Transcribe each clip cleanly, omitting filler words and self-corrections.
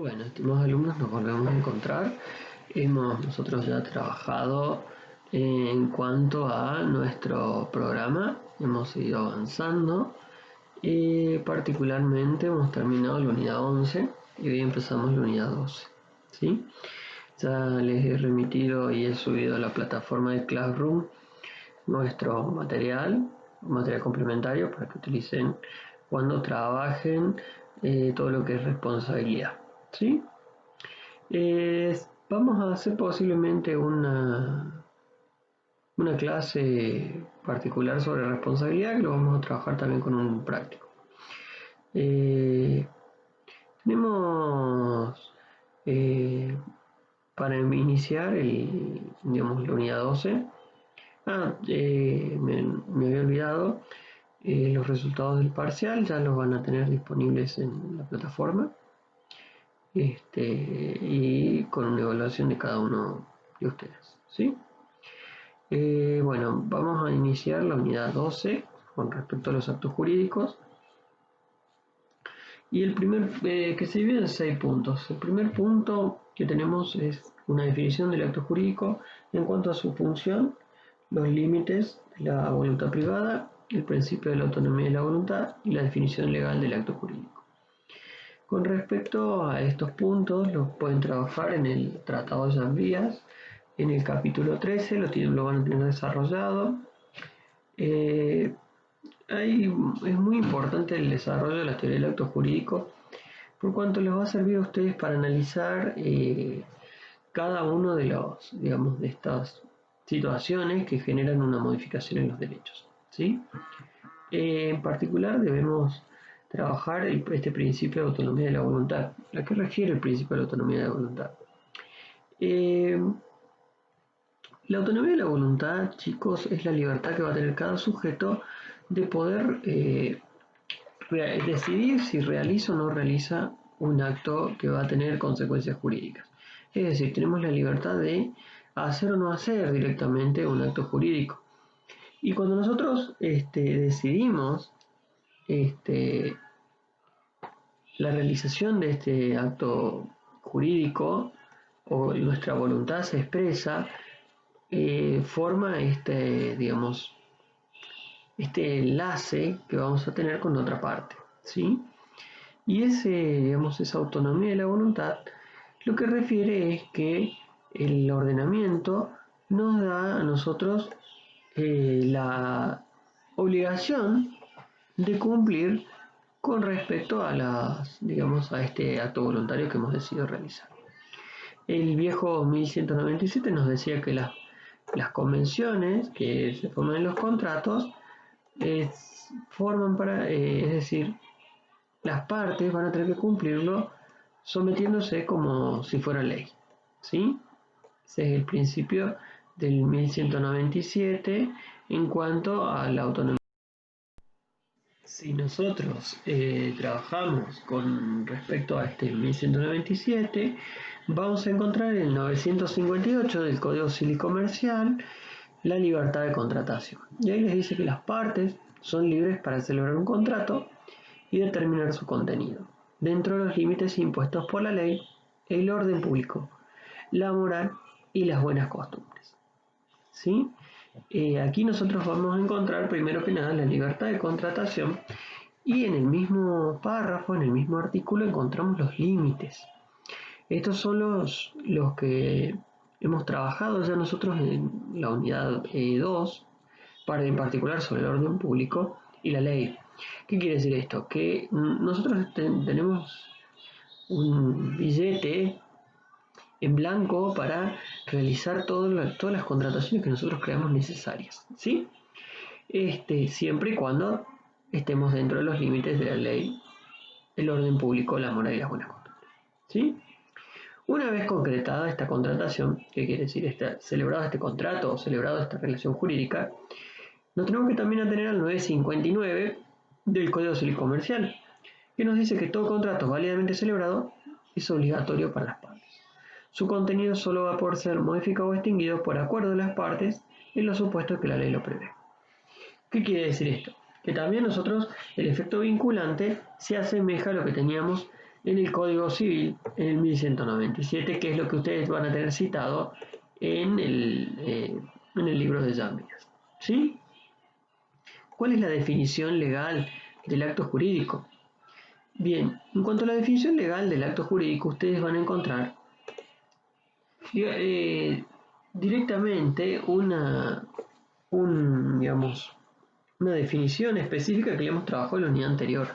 Bueno, estimados alumnos, nos volvemos a encontrar. Hemos nosotros ya trabajado en cuanto a nuestro programa, hemos ido avanzando y particularmente hemos terminado la unidad 11 y hoy empezamos la unidad 12. ¿Sí? Ya les he remitido y he subido a la plataforma de Classroom nuestro material complementario para que utilicen cuando trabajen todo lo que es responsabilidad. ¿Sí? Vamos a hacer posiblemente una clase particular sobre responsabilidad que lo vamos a trabajar también con un práctico. Tenemos para iniciar la unidad 12. Me había olvidado, los resultados del parcial ya los van a tener disponibles en la plataforma. Y con una evaluación de cada uno de ustedes, ¿sí? Bueno, vamos a iniciar la unidad 12 con respecto a los actos jurídicos. Y el primer, que se divide en 6 puntos. El primer punto que tenemos es una definición del acto jurídico en cuanto a su función, los límites de la voluntad privada, el principio de la autonomía de la voluntad y la definición legal del acto jurídico. Con respecto a estos puntos, los pueden trabajar en el Tratado de Jambías, en el capítulo 13, lo van a tener desarrollado. Es muy importante el desarrollo de la teoría del acto jurídico, por cuanto les va a servir a ustedes para analizar cada uno de de estas situaciones que generan una modificación en los derechos, ¿sí? En particular debemos trabajar este principio de autonomía de la voluntad. ¿A qué refiere el principio de la autonomía de la voluntad? La autonomía de la voluntad, chicos, es la libertad que va a tener cada sujeto de poder decidir si realiza o no realiza un acto que va a tener consecuencias jurídicas. Es decir, tenemos la libertad de hacer o no hacer directamente un acto jurídico. Y cuando nosotros decidimos la realización de este acto jurídico o nuestra voluntad se expresa, forma este enlace que vamos a tener con otra parte, ¿sí? Y esa autonomía de la voluntad lo que refiere es que el ordenamiento nos da a nosotros la obligación de cumplir con respecto a a este acto voluntario que hemos decidido realizar. El viejo 1197 nos decía que las convenciones que se forman en los contratos es decir, las partes van a tener que cumplirlo sometiéndose como si fuera ley, ¿sí? Ese es el principio del 1197 en cuanto a la autonomía. Si nosotros trabajamos con respecto a este 1197, vamos a encontrar en el 958 del Código Civil Comercial la libertad de contratación. Y ahí les dice que las partes son libres para celebrar un contrato y determinar su contenido, dentro de los límites impuestos por la ley, el orden público, la moral y las buenas costumbres. ¿Sí? Aquí nosotros vamos a encontrar primero que nada la libertad de contratación y en el mismo párrafo, en el mismo artículo encontramos los límites. Estos son los que hemos trabajado ya nosotros en la unidad 2, en particular sobre el orden público y la ley. ¿Qué quiere decir esto? Que nosotros tenemos un billete en blanco para realizar todas las contrataciones que nosotros creamos necesarias, ¿sí? Siempre y cuando estemos dentro de los límites de la ley, el orden público, la moral y las buenas costumbres, ¿sí? Una vez concretada esta contratación, ¿qué quiere decir? Celebrado este contrato o celebrado esta relación jurídica, nos tenemos que también atener al 959 del Código Civil Comercial, que nos dice que todo contrato válidamente celebrado es obligatorio para las partes. Su contenido solo va a poder ser modificado o extinguido por acuerdo de las partes en los supuestos que la ley lo prevé. ¿Qué quiere decir esto? Que también nosotros, el efecto vinculante se asemeja a lo que teníamos en el Código Civil en el 1197, que es lo que ustedes van a tener citado en el libro de Yámbigas. ¿Sí? ¿Cuál es la definición legal del acto jurídico? Bien, en cuanto a la definición legal del acto jurídico, ustedes van a encontrar directamente una definición específica que ya hemos trabajado en la unidad anterior,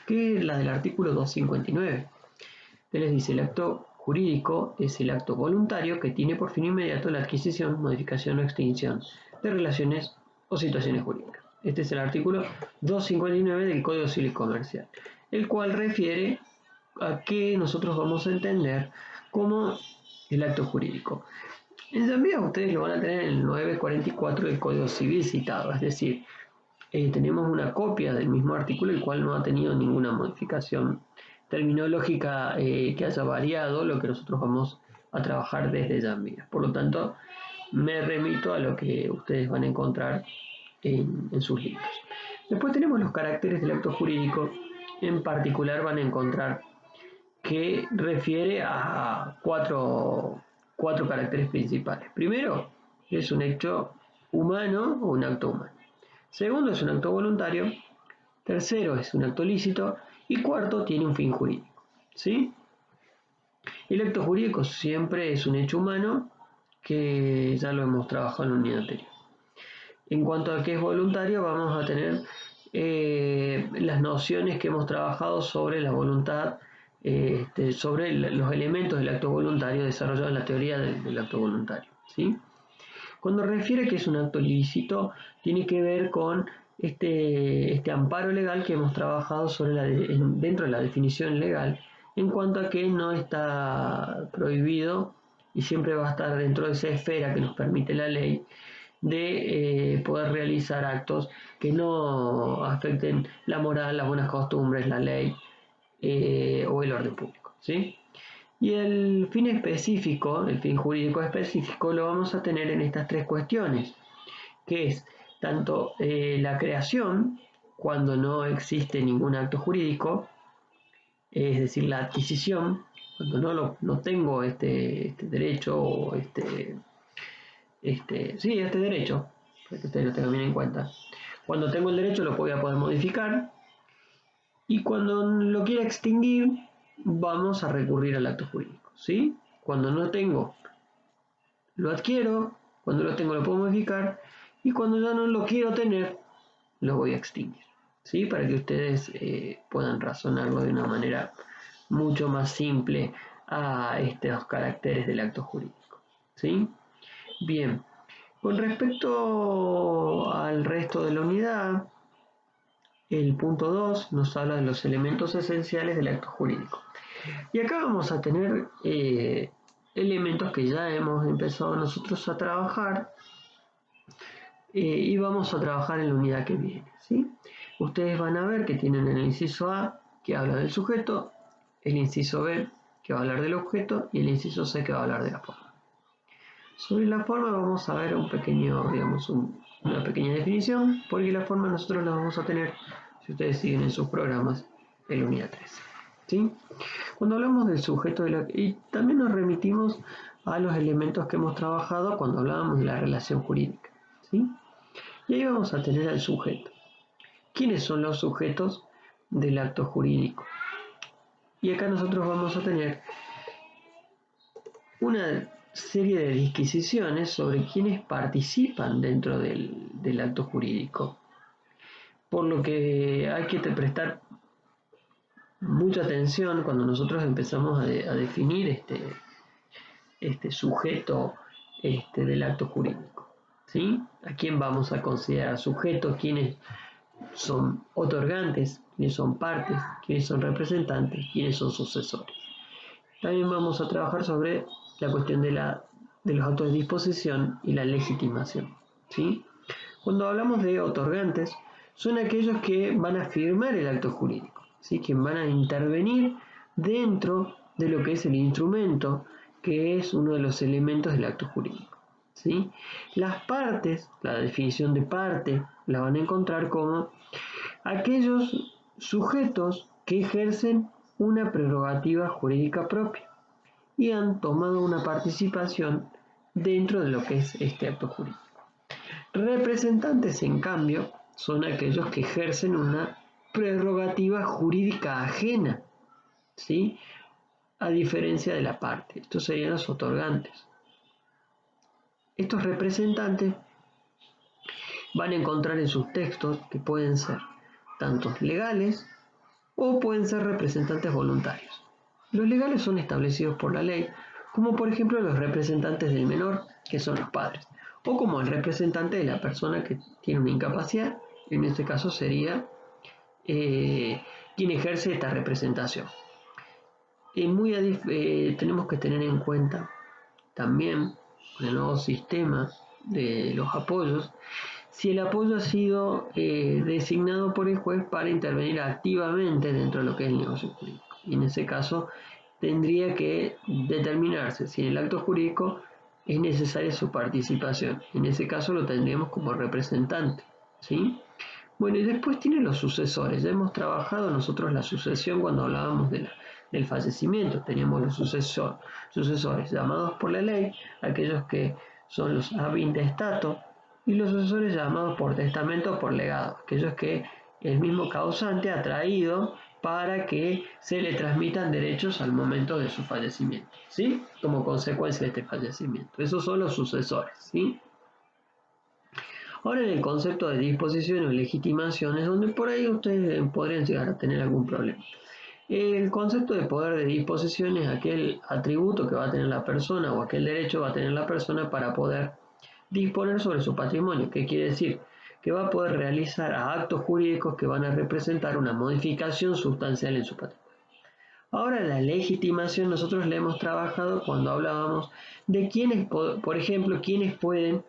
que es la del artículo 259. Que les dice: el acto jurídico es el acto voluntario que tiene por fin inmediato la adquisición, modificación o extinción de relaciones o situaciones jurídicas. Este es el artículo 259 del Código Civil y Comercial, el cual refiere a qué nosotros vamos a entender como el acto jurídico. En Yámbigas ustedes lo van a tener en el 944 del Código Civil citado, es decir, tenemos una copia del mismo artículo, el cual no ha tenido ninguna modificación terminológica que haya variado lo que nosotros vamos a trabajar desde Yámbigas. Por lo tanto, me remito a lo que ustedes van a encontrar en sus libros. Después tenemos los caracteres del acto jurídico. En particular van a encontrar que refiere a cuatro caracteres principales. Primero, es un hecho humano o un acto humano. Segundo, es un acto voluntario. Tercero, es un acto lícito. Y cuarto, tiene un fin jurídico. ¿Sí? El acto jurídico siempre es un hecho humano, que ya lo hemos trabajado en la unidad anterior. En cuanto a que es voluntario, vamos a tener las nociones que hemos trabajado sobre la voluntad, sobre los elementos del acto voluntario desarrollados en la teoría del acto voluntario. ¿Sí? Cuando refiere que es un acto ilícito, tiene que ver con este amparo legal que hemos trabajado dentro de la definición legal, en cuanto a que no está prohibido y siempre va a estar dentro de esa esfera que nos permite la ley de poder realizar actos que no afecten la moral, las buenas costumbres, la ley o el orden público. ¿Sí? Y el fin específico, el fin jurídico específico, lo vamos a tener en estas tres cuestiones, que es tanto la creación, cuando no existe ningún acto jurídico, es decir, la adquisición, cuando no tengo este derecho o este derecho, para que ustedes lo tengan bien en cuenta. Cuando tengo el derecho lo voy a poder modificar, y cuando lo quiera extinguir vamos a recurrir al acto jurídico. ¿Sí? Cuando no tengo, lo adquiero; cuando lo tengo, lo puedo modificar; y cuando ya no lo quiero tener, lo voy a extinguir. ¿Sí? Para que ustedes puedan razonarlo de una manera mucho más simple a estos caracteres del acto jurídico. ¿Sí? Bien, con respecto al resto de la unidad, el punto 2 nos habla de los elementos esenciales del acto jurídico. Y acá vamos a tener elementos que ya hemos empezado nosotros a trabajar y vamos a trabajar en la unidad que viene. ¿Sí? Ustedes van a ver que tienen el inciso A, que habla del sujeto; el inciso B, que va a hablar del objeto; y el inciso C, que va a hablar de la forma. Sobre la forma vamos a ver una pequeña definición, porque la forma nosotros la vamos a tener, si ustedes siguen en sus programas, en la unidad 3. ¿Sí? Cuando hablamos del sujeto y también nos remitimos a los elementos que hemos trabajado cuando hablábamos de la relación jurídica. ¿Sí? Y ahí vamos a tener al sujeto. ¿Quiénes son los sujetos del acto jurídico? Y acá nosotros vamos a tener una serie de disquisiciones sobre quienes participan dentro del acto jurídico, por lo que hay que prestar mucha atención cuando nosotros empezamos a definir este sujeto del acto jurídico. ¿Sí? ¿A quién vamos a considerar sujeto? ¿Quiénes son otorgantes? ¿Quiénes son partes? ¿Quiénes son representantes? ¿Quiénes son sucesores? También vamos a trabajar sobre la cuestión de los actos de disposición y la legitimación. ¿Sí? Cuando hablamos de otorgantes, son aquellos que van a firmar el acto jurídico, ¿sí? Que van a intervenir dentro de lo que es el instrumento, que es uno de los elementos del acto jurídico. ¿Sí? Las partes, la definición de parte, la van a encontrar como aquellos sujetos que ejercen una prerrogativa jurídica propia y han tomado una participación dentro de lo que es este acto jurídico. Representantes, en cambio, son aquellos que ejercen una prerrogativa jurídica ajena, ¿sí? A diferencia de la parte. Estos serían los otorgantes. Estos representantes van a encontrar en sus textos que pueden ser tanto legales o pueden ser representantes voluntarios. Los legales son establecidos por la ley, como por ejemplo los representantes del menor, que son los padres, o como el representante de la persona que tiene una incapacidad, en este caso sería quien ejerce esta representación. Tenemos que tener en cuenta también con el nuevo sistema de los apoyos, si el apoyo ha sido designado por el juez para intervenir activamente dentro de lo que es el negocio jurídico. Y en ese caso tendría que determinarse si en el acto jurídico es necesaria su participación. En ese caso lo tendríamos como representante, ¿sí? Bueno, y después tiene los sucesores. Ya hemos trabajado nosotros la sucesión cuando hablábamos del fallecimiento. Teníamos los sucesores llamados por la ley, aquellos que son los ab intestato, y los sucesores llamados por testamento o por legado, aquellos que el mismo causante ha traído para que se le transmitan derechos al momento de su fallecimiento, ¿sí? Como consecuencia de este fallecimiento. Esos son los sucesores, ¿sí? Ahora en el concepto de disposición o legitimación es donde por ahí ustedes podrían llegar a tener algún problema. El concepto de poder de disposición es aquel atributo que va a tener la persona o aquel derecho que va a tener la persona para poder disponer sobre su patrimonio. ¿Qué quiere decir? Que va a poder realizar actos jurídicos que van a representar una modificación sustancial en su patrimonio. Ahora la legitimación nosotros la hemos trabajado cuando hablábamos de quiénes, por ejemplo, quiénes pueden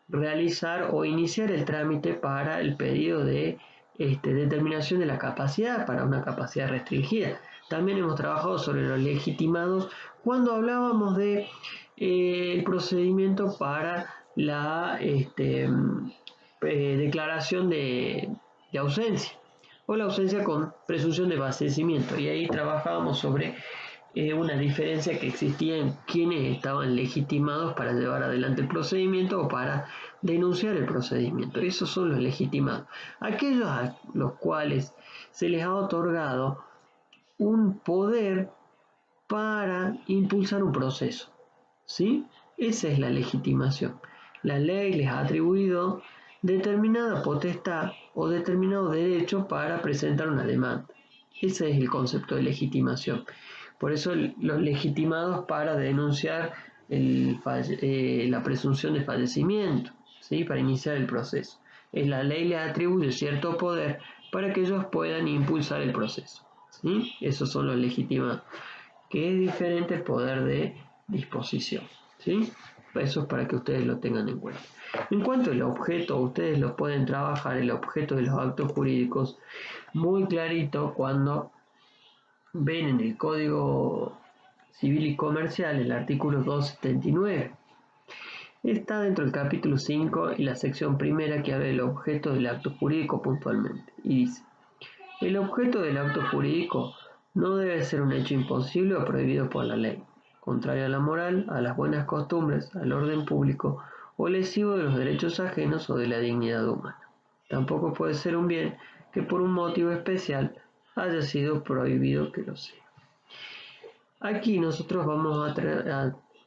realizar o iniciar el trámite para el pedido de determinación de la capacidad para una capacidad restringida. También hemos trabajado sobre los legitimados cuando hablábamos de el procedimiento para la declaración de ausencia o la ausencia con presunción de fallecimiento, y ahí trabajábamos sobre una diferencia que existía en quienes estaban legitimados para llevar adelante el procedimiento o para denunciar el procedimiento. Esos son los legitimados, aquellos a los cuales se les ha otorgado un poder para impulsar un proceso, ¿sí? Esa es la legitimación. La ley les ha atribuido determinada potestad o determinado derecho para presentar una demanda. Ese es el concepto de legitimación. Por eso los legitimados para denunciar la presunción de fallecimiento, ¿sí? Para iniciar el proceso. La ley les atribuye cierto poder para que ellos puedan impulsar el proceso, ¿sí? Esos son los legitimados, que es diferente el poder de disposición, ¿sí? Eso es para que ustedes lo tengan en cuenta. En cuanto al objeto, ustedes lo pueden trabajar, el objeto de los actos jurídicos, muy clarito cuando ven en el Código Civil y Comercial el artículo 279. Está dentro del capítulo 5 y la sección primera que habla del objeto del acto jurídico puntualmente. Y dice: el objeto del acto jurídico no debe ser un hecho imposible o prohibido por la ley, contrario a la moral, a las buenas costumbres, al orden público o lesivo de los derechos ajenos o de la dignidad humana. Tampoco puede ser un bien que por un motivo especial haya sido prohibido que lo sea. Aquí nosotros vamos a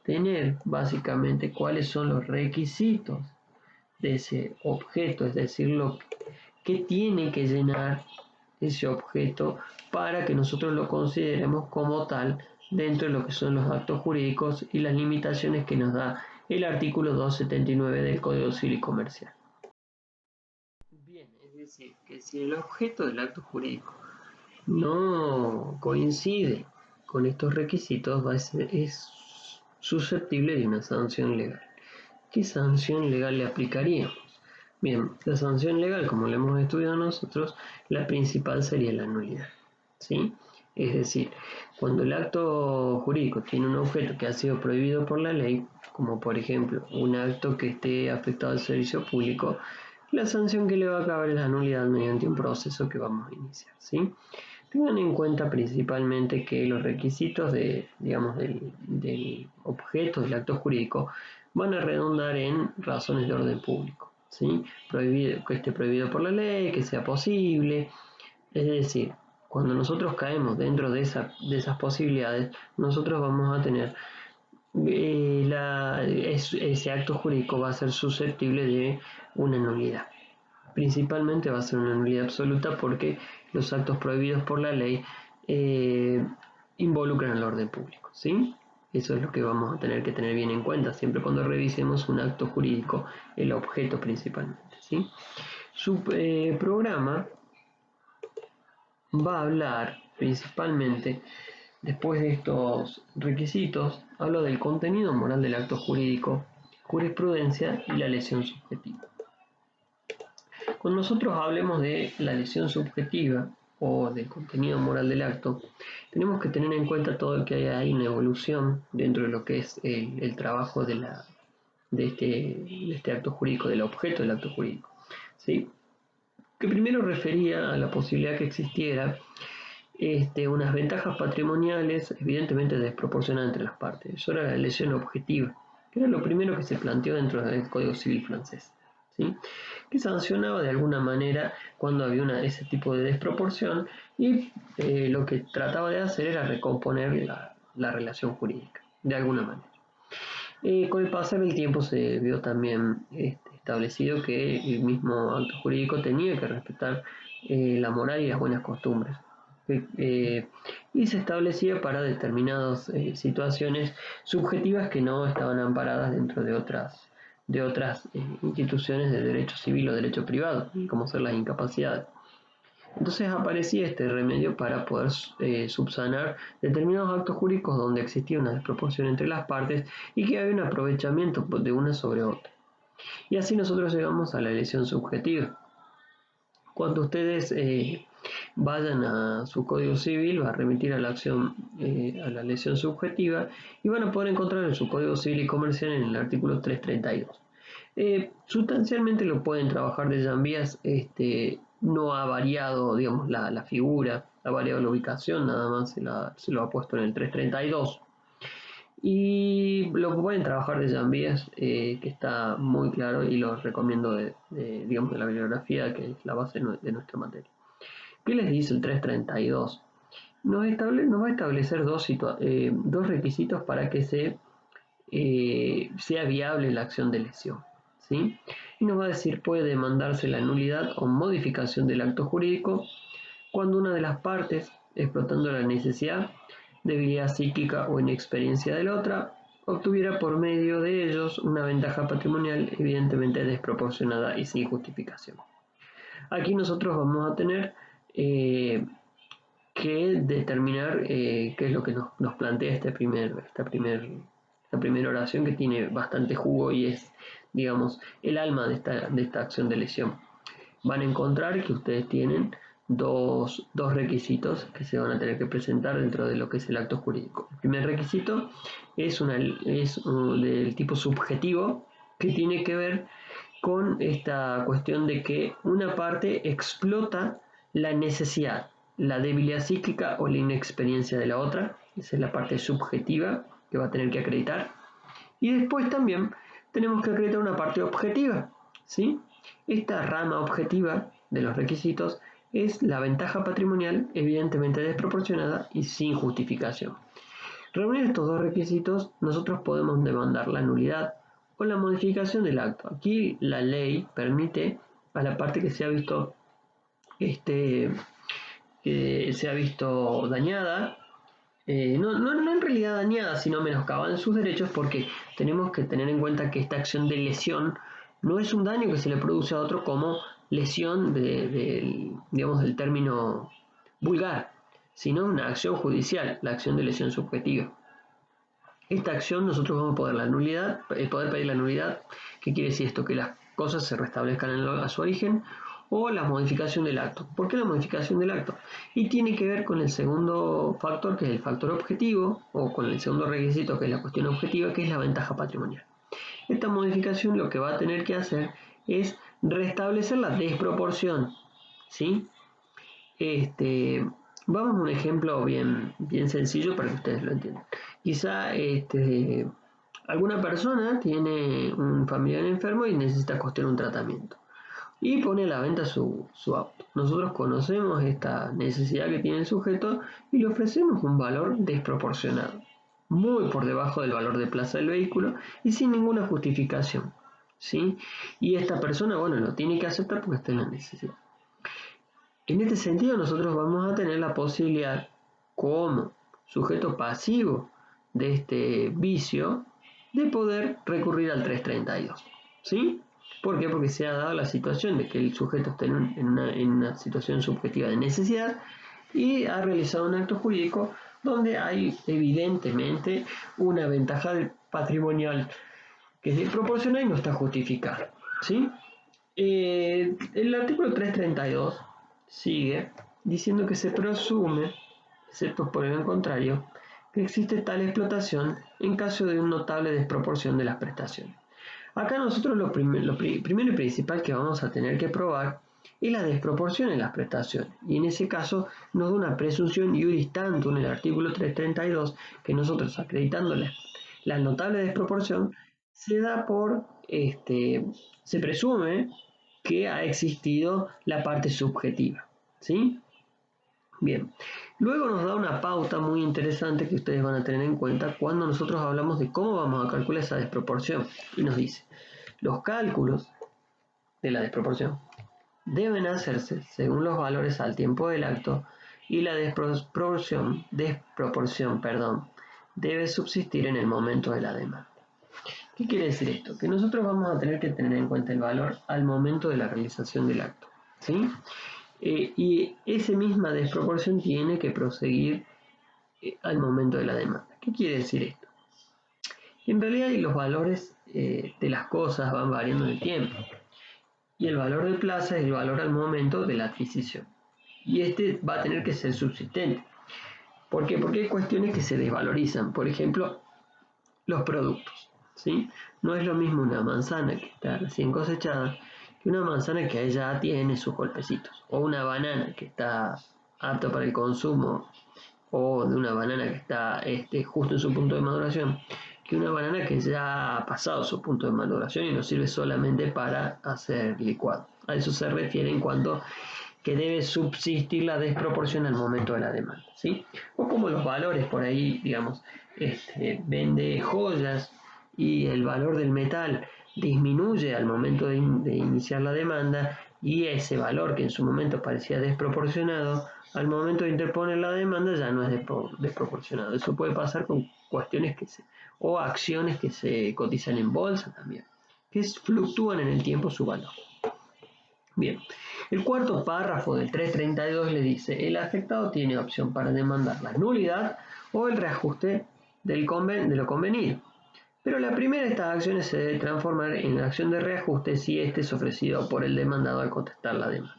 tener básicamente cuáles son los requisitos de ese objeto, es decir, lo que tiene que llenar ese objeto para que nosotros lo consideremos como tal dentro de lo que son los actos jurídicos y las limitaciones que nos da el artículo 279 del Código Civil y Comercial. Bien, es decir, que si el objeto del acto jurídico no coincide con estos requisitos, es susceptible de una sanción legal. ¿Qué sanción legal le aplicaríamos? Bien, la sanción legal, como la hemos estudiado nosotros, la principal sería la nulidad, ¿sí? Es decir, cuando el acto jurídico tiene un objeto que ha sido prohibido por la ley, como por ejemplo un acto que esté afectado al servicio público, la sanción que le va a caber es la nulidad mediante un proceso que vamos a iniciar, ¿sí? Tengan en cuenta principalmente que los requisitos del objeto del acto jurídico van a redundar en razones de orden público, ¿sí? Prohibido, que esté prohibido por la ley, que sea posible. Es decir, cuando nosotros caemos dentro de esas posibilidades, nosotros vamos a tener ese acto jurídico va a ser susceptible de una nulidad. Principalmente va a ser una nulidad absoluta porque los actos prohibidos por la ley involucran al orden público, ¿sí? Eso es lo que vamos a tener que tener bien en cuenta siempre cuando revisemos un acto jurídico, el objeto principalmente, ¿sí? Su programa va a hablar principalmente, después de estos requisitos, habla del contenido moral del acto jurídico, jurisprudencia y la lesión subjetiva. Cuando nosotros hablemos de la lesión subjetiva o del contenido moral del acto, tenemos que tener en cuenta todo el que hay una evolución dentro de lo que es el trabajo de este acto jurídico, del objeto del acto jurídico, ¿sí? Que primero refería a la posibilidad que existiera unas ventajas patrimoniales evidentemente desproporcionadas entre las partes. Eso era la lesión objetiva, que era lo primero que se planteó dentro del Código Civil francés, ¿sí? Que sancionaba de alguna manera cuando había ese tipo de desproporción y lo que trataba de hacer era recomponer la relación jurídica, de alguna manera. Con el pasar del tiempo se vio también establecido que el mismo acto jurídico tenía que respetar la moral y las buenas costumbres. Y se establecía para determinadas situaciones subjetivas que no estaban amparadas dentro de otras instituciones de derecho civil o derecho privado, como ser las incapacidades. Entonces aparecía este remedio para poder subsanar determinados actos jurídicos donde existía una desproporción entre las partes y que había un aprovechamiento de una sobre otra. Y así nosotros llegamos a la lesión subjetiva. Cuando ustedes vayan a su Código Civil, va a remitir a la acción, a la lesión subjetiva, y van a poder encontrar en su Código Civil y Comercial en el artículo 332. Sustancialmente lo pueden trabajar de Llambias, no ha variado, digamos, la figura, ha variado la ubicación, nada más se lo ha puesto en el 332. Y lo pueden trabajar de Llambias, que está muy claro y lo recomiendo digamos, de la bibliografía, que es la base de nuestra materia. ¿Qué les dice el 332? Nos va a establecer dos requisitos para que sea viable la acción de lesión, ¿sí? Y nos va a decir, puede demandarse la nulidad o modificación del acto jurídico cuando una de las partes, explotando la necesidad, debilidad psíquica o inexperiencia de la otra, obtuviera por medio de ellos una ventaja patrimonial evidentemente desproporcionada y sin justificación. Aquí nosotros vamos a tener que determinar qué es lo que nos plantea esta primera oración, que tiene bastante jugo y es, digamos, el alma de esta acción de lesión. Van a encontrar que ustedes tienen dos requisitos que se van a tener que presentar dentro de lo que es el acto jurídico. El primer requisito es del tipo subjetivo, que tiene que ver con esta cuestión de que una parte explota la necesidad, la debilidad psíquica o la inexperiencia de la otra. Esa es la parte subjetiva que va a tener que acreditar. Y después también tenemos que acreditar una parte objetiva, ¿sí? Esta rama objetiva de los requisitos es la ventaja patrimonial evidentemente desproporcionada y sin justificación. Reunir estos dos requisitos, nosotros podemos demandar la nulidad o la modificación del acto. Aquí la ley permite a la parte que se ha visto dañada, no en realidad dañada, sino menoscabada en sus derechos, porque tenemos que tener en cuenta que esta acción de lesión no es un daño que se le produce a otro como lesión digamos, del término vulgar, sino una acción judicial, la acción de lesión subjetiva. Esta acción nosotros vamos a poder pedir la nulidad. ¿Qué quiere decir esto? Que las cosas se restablezcan a su origen, o la modificación del acto. ¿Por qué la modificación del acto? Y tiene que ver con el segundo factor, que es el factor objetivo, o con el segundo requisito, que es la cuestión objetiva, que es la ventaja patrimonial. Esta modificación lo que va a tener que hacer es restablecer la desproporción, ¿sí? Vamos a un ejemplo bien sencillo para que ustedes lo entiendan. Quizá alguna persona tiene un familiar enfermo y necesita costear un tratamiento y pone a la venta su auto. Nosotros conocemos esta necesidad que tiene el sujeto y le ofrecemos un valor desproporcionado, muy por debajo del valor de plaza del vehículo y sin ninguna justificación, ¿sí? Y esta persona, bueno, lo tiene que aceptar porque está en la necesidad. En este sentido, nosotros vamos a tener la posibilidad, como sujeto pasivo de este vicio, de poder recurrir al 332, ¿sí? ¿Por qué? Porque se ha dado la situación de que el sujeto está en una situación subjetiva de necesidad y ha realizado un acto jurídico donde hay evidentemente una ventaja patrimonial que es desproporcionada y no está justificada, ¿sí? El artículo 332 sigue diciendo que se presume, excepto por el contrario, que existe tal explotación en caso de una notable desproporción de las prestaciones. Acá nosotros lo primero y principal que vamos a tener que probar es la desproporción en las prestaciones. Y en ese caso nos da una presunción iuris tantum en el artículo 332 que nosotros acreditando la notable desproporción se da por, se presume que ha existido la parte subjetiva, ¿sí? Bien, luego nos da una pauta muy interesante que ustedes van a tener en cuenta cuando nosotros hablamos de cómo vamos a calcular esa desproporción. Y nos dice, los cálculos de la desproporción deben hacerse según los valores al tiempo del acto y la desproporción, debe subsistir en el momento de la demanda. ¿Qué quiere decir esto? Que nosotros vamos a tener que tener en cuenta el valor al momento de la realización del acto, ¿sí? Y esa misma desproporción tiene que proseguir al momento de la demanda. ¿Qué quiere decir esto? En realidad los valores de las cosas van variando en el tiempo y el valor de plaza es el valor al momento de la adquisición y este va a tener que ser subsistente. ¿Por qué? Porque hay cuestiones que se desvalorizan, por ejemplo, los productos, ¿sí? No es lo mismo una manzana que está recién cosechada que una manzana que ya tiene sus golpecitos, o una banana que está apta para el consumo, o de una banana que está justo en su punto de maduración, que una banana que ya ha pasado su punto de maduración y no sirve solamente para hacer licuado. A eso se refiere en cuanto que debe subsistir la desproporción al momento de la demanda, ¿sí? O como los valores por ahí, digamos, vende joyas y el valor del metal disminuye al momento de iniciar la demanda y ese valor que en su momento parecía desproporcionado, al momento de interponer la demanda ya no es desproporcionado. Eso puede pasar con cuestiones o acciones que se cotizan en bolsa también, que fluctúan en el tiempo su valor. Bien, el cuarto párrafo del 332 le dice, el afectado tiene opción para demandar la nulidad o el reajuste de lo convenido. Pero la primera de estas acciones se debe transformar en acción de reajuste si este es ofrecido por el demandado al contestar la demanda.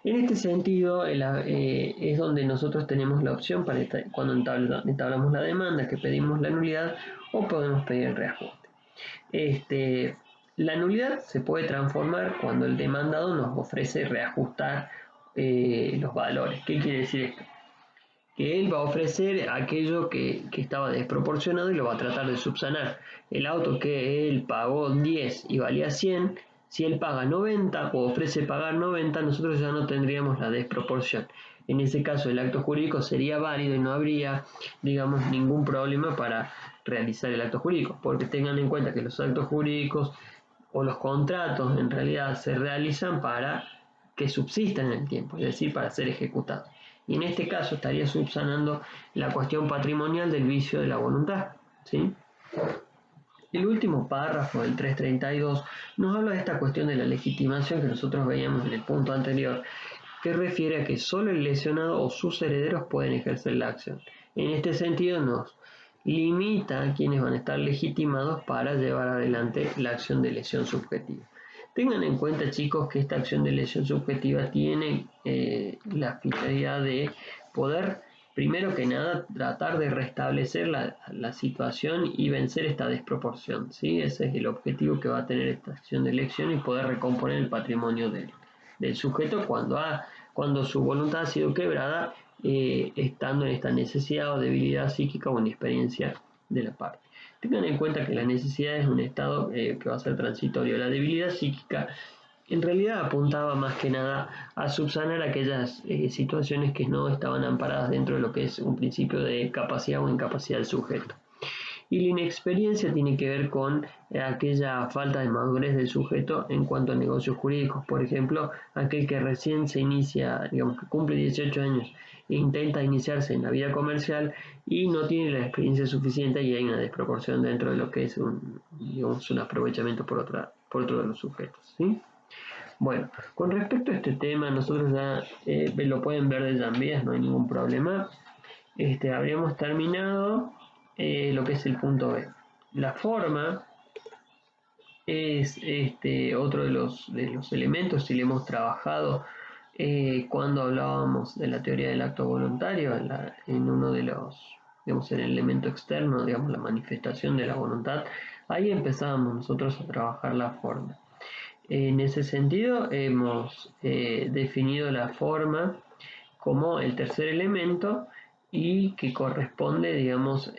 En este sentido es donde nosotros tenemos la opción para cuando entablamos la demanda, que pedimos la nulidad o podemos pedir el reajuste. La nulidad se puede transformar cuando el demandado nos ofrece reajustar los valores. ¿Qué quiere decir esto? Que él va a ofrecer aquello que estaba desproporcionado y lo va a tratar de subsanar. El auto que él pagó 10 y valía 100, si él paga 90 o ofrece pagar 90, nosotros ya no tendríamos la desproporción. En ese caso el acto jurídico sería válido y no habría, digamos, ningún problema para realizar el acto jurídico, porque tengan en cuenta que los actos jurídicos o los contratos en realidad se realizan para que subsistan en el tiempo, es decir, para ser ejecutados. Y en este caso estaría subsanando la cuestión patrimonial del vicio de la voluntad, ¿sí? El último párrafo del 332 nos habla de esta cuestión de la legitimación que nosotros veíamos en el punto anterior, que refiere a que solo el lesionado o sus herederos pueden ejercer la acción. En este sentido nos limita a quienes van a estar legitimados para llevar adelante la acción de lesión subjetiva. Tengan en cuenta, chicos, que esta acción de lesión subjetiva tiene la finalidad de poder, primero que nada, tratar de restablecer la situación y vencer esta desproporción, ¿sí? Ese es el objetivo que va a tener esta acción de elección y poder recomponer el patrimonio del sujeto cuando su voluntad ha sido quebrada estando en esta necesidad o debilidad psíquica o en experiencia de la parte. Tengan en cuenta que la necesidad es un estado que va a ser transitorio. La debilidad psíquica en realidad apuntaba más que nada a subsanar aquellas situaciones que no estaban amparadas dentro de lo que es un principio de capacidad o incapacidad del sujeto. Y la inexperiencia tiene que ver con aquella falta de madurez del sujeto en cuanto a negocios jurídicos. Por ejemplo, aquel que recién se inicia, digamos que cumple 18 años e intenta iniciarse en la vida comercial y no tiene la experiencia suficiente y hay una desproporción dentro de lo que es un aprovechamiento por otro de los sujetos, ¿sí? Bueno, con respecto a este tema, nosotros ya lo pueden ver de Llambias, no hay ningún problema. Habríamos terminado lo que es el punto B. La forma es otro de los elementos, si le hemos trabajado cuando hablábamos de la teoría del acto voluntario, en uno de los, digamos, el elemento externo, digamos, la manifestación de la voluntad, ahí empezábamos nosotros a trabajar la forma. En ese sentido, hemos definido la forma como el tercer elemento y que corresponde, digamos,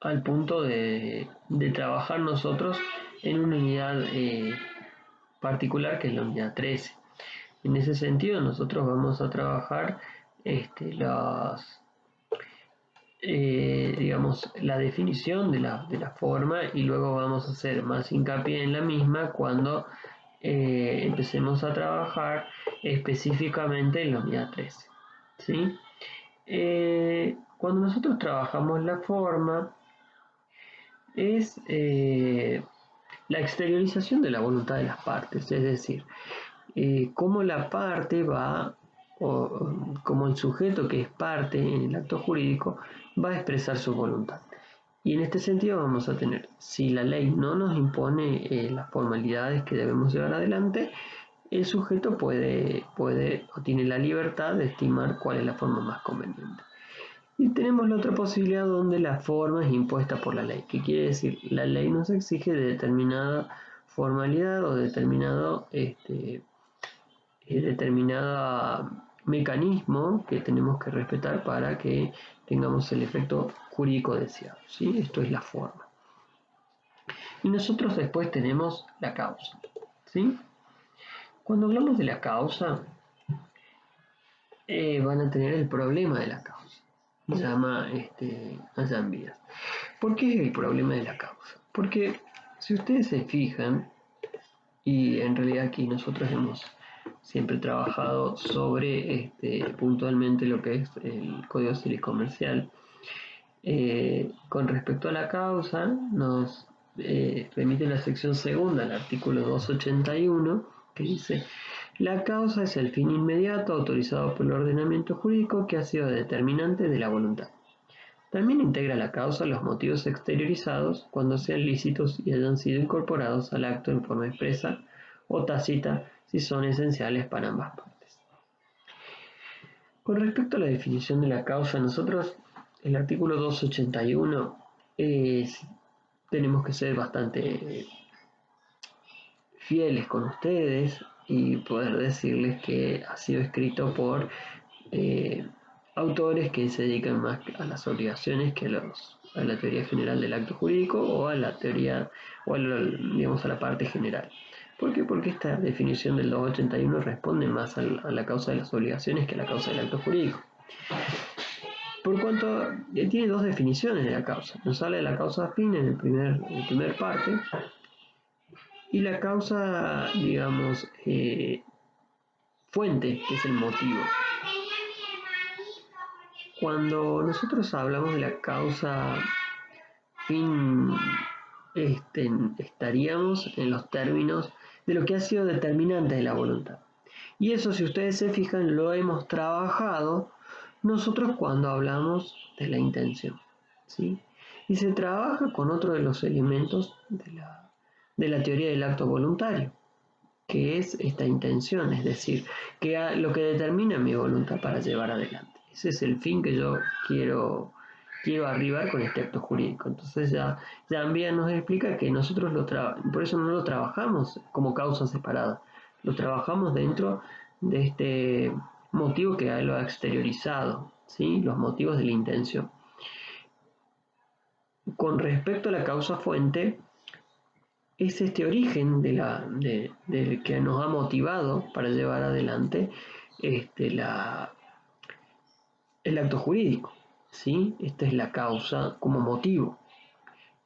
al punto de trabajar nosotros en una unidad particular que es la unidad 13. En ese sentido, nosotros vamos a trabajar digamos, la definición de la forma y luego vamos a hacer más hincapié en la misma cuando empecemos a trabajar específicamente en la unidad 13. ¿Sí? Cuando nosotros trabajamos la forma es la exteriorización de la voluntad de las partes, es decir, cómo la parte va, o como el sujeto que es parte en el acto jurídico, va a expresar su voluntad. Y en este sentido vamos a tener, si la ley no nos impone las formalidades que debemos llevar adelante, el sujeto puede o tiene la libertad de estimar cuál es la forma más conveniente. Y tenemos la otra posibilidad donde la forma es impuesta por la ley. ¿Qué quiere decir? La ley nos exige de determinada formalidad o determinado mecanismo que tenemos que respetar para que tengamos el efecto jurídico deseado, ¿sí? Esto es la forma. Y nosotros después tenemos la causa, ¿sí? Cuando hablamos de la causa, van a tener el problema de la causa. Se llama Allan. ¿Por qué es el problema de la causa? Porque si ustedes se fijan, y en realidad aquí nosotros hemos siempre trabajado sobre puntualmente lo que es el Código Civil Comercial, con respecto a la causa nos remite la sección segunda, el artículo 281, que dice: la causa es el fin inmediato autorizado por el ordenamiento jurídico que ha sido determinante de la voluntad. También integra la causa los motivos exteriorizados cuando sean lícitos y hayan sido incorporados al acto en forma expresa o tácita si son esenciales para ambas partes. Con respecto a la definición de la causa, nosotros, el artículo 281, tenemos que ser bastante fieles con ustedes y poder decirles que ha sido escrito por autores que se dedican más a las obligaciones que a la teoría general del acto jurídico o a la teoría o digamos a la parte general. ¿Por qué? Porque esta definición del 281 responde más a la causa de las obligaciones que a la causa del acto jurídico. Por cuanto tiene dos definiciones de la causa. Nos habla de la causa fin en el primer parte y la causa, digamos, fuente, que es el motivo. Cuando nosotros hablamos de la causa fin, estaríamos en los términos de lo que ha sido determinante de la voluntad. Y eso, si ustedes se fijan, lo hemos trabajado nosotros cuando hablamos de la intención, ¿sí? Y se trabaja con otro de los elementos de la teoría del acto voluntario, que es esta intención, es decir, lo que determina mi voluntad para llevar adelante. Ese es el fin que yo quiero quiero arribar con este acto jurídico. Entonces ya también nos explica que nosotros por eso no lo trabajamos como causa separada, lo trabajamos dentro de este motivo que lo ha exteriorizado, ¿sí? Los motivos de la intención. Con respecto a la causa fuente, es este origen del que nos ha motivado para llevar adelante el acto jurídico, ¿sí? Esta es la causa como motivo,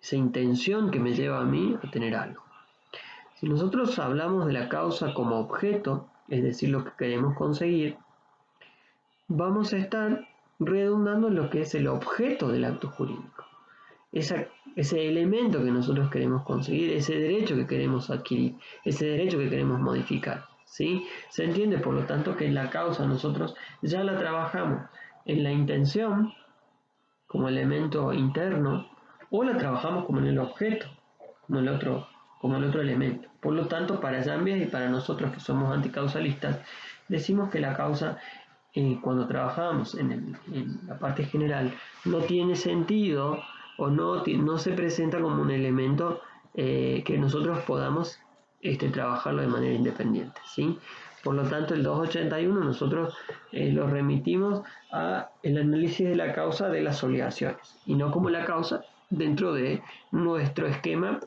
esa intención que me lleva a mí a tener algo. Si nosotros hablamos de la causa como objeto, es decir, lo que queremos conseguir, vamos a estar redundando en lo que es el objeto del acto jurídico. Ese elemento que nosotros queremos conseguir, ese derecho que queremos adquirir, ese derecho que queremos modificar, ¿sí? Se entiende, por lo tanto, que en la causa nosotros ya la trabajamos en la intención como elemento interno, o la trabajamos como en el objeto, como el otro elemento. Por lo tanto, para Jambias y para nosotros que somos anticausalistas, decimos que la causa, cuando trabajamos en la parte general, no tiene sentido o no se presenta como un elemento que nosotros podamos trabajarlo de manera independiente, ¿sí? Por lo tanto, el 281 nosotros lo remitimos a el análisis de la causa de las obligaciones y no como la causa dentro de nuestro esquema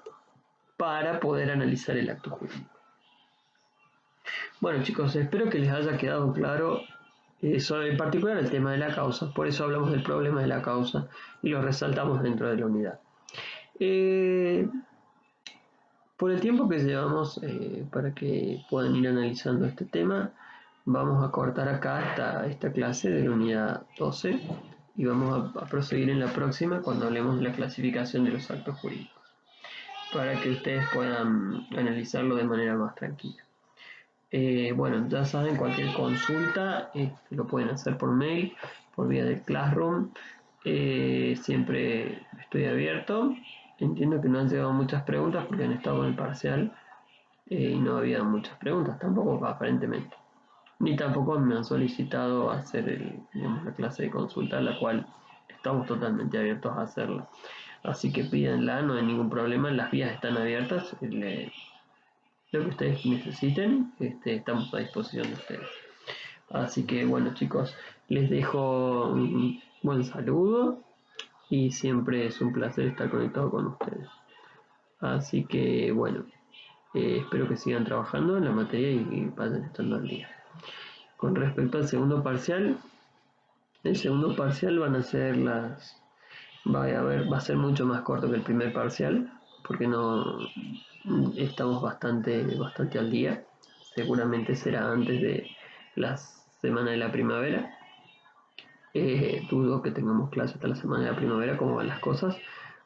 para poder analizar el acto jurídico. Bueno, chicos, espero que les haya quedado claro en particular el tema de la causa, por eso hablamos del problema de la causa y lo resaltamos dentro de la unidad. Por el tiempo que llevamos para que puedan ir analizando este tema, vamos a cortar acá esta clase de la unidad 12 y vamos a proseguir en la próxima cuando hablemos de la clasificación de los actos jurídicos, para que ustedes puedan analizarlo de manera más tranquila. Bueno, ya saben, cualquier consulta lo pueden hacer por mail, por vía del Classroom. Siempre estoy abierto. Entiendo que no han llegado muchas preguntas porque han estado con el parcial y no había muchas preguntas tampoco, aparentemente. Ni tampoco me han solicitado hacer la clase de consulta, la cual estamos totalmente abiertos a hacerla. Así que pídanla, no hay ningún problema, las vías están abiertas. Lo que ustedes necesiten, estamos a disposición de ustedes. Así que bueno, chicos, les dejo un buen saludo y siempre es un placer estar conectado con ustedes. Así que bueno, espero que sigan trabajando en la materia y vayan estando al día. Con respecto al segundo parcial, el segundo parcial va a ser mucho más corto que el primer parcial, porque no estamos bastante al día. Seguramente será antes de la semana de la primavera. Dudo que tengamos clase hasta la semana de la primavera, como van las cosas,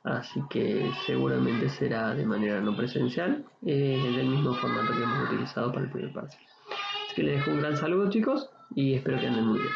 así que seguramente será de manera no presencial, del mismo formato que hemos utilizado para el primer parcial. Así que les dejo un gran saludo, chicos, y espero que anden muy bien.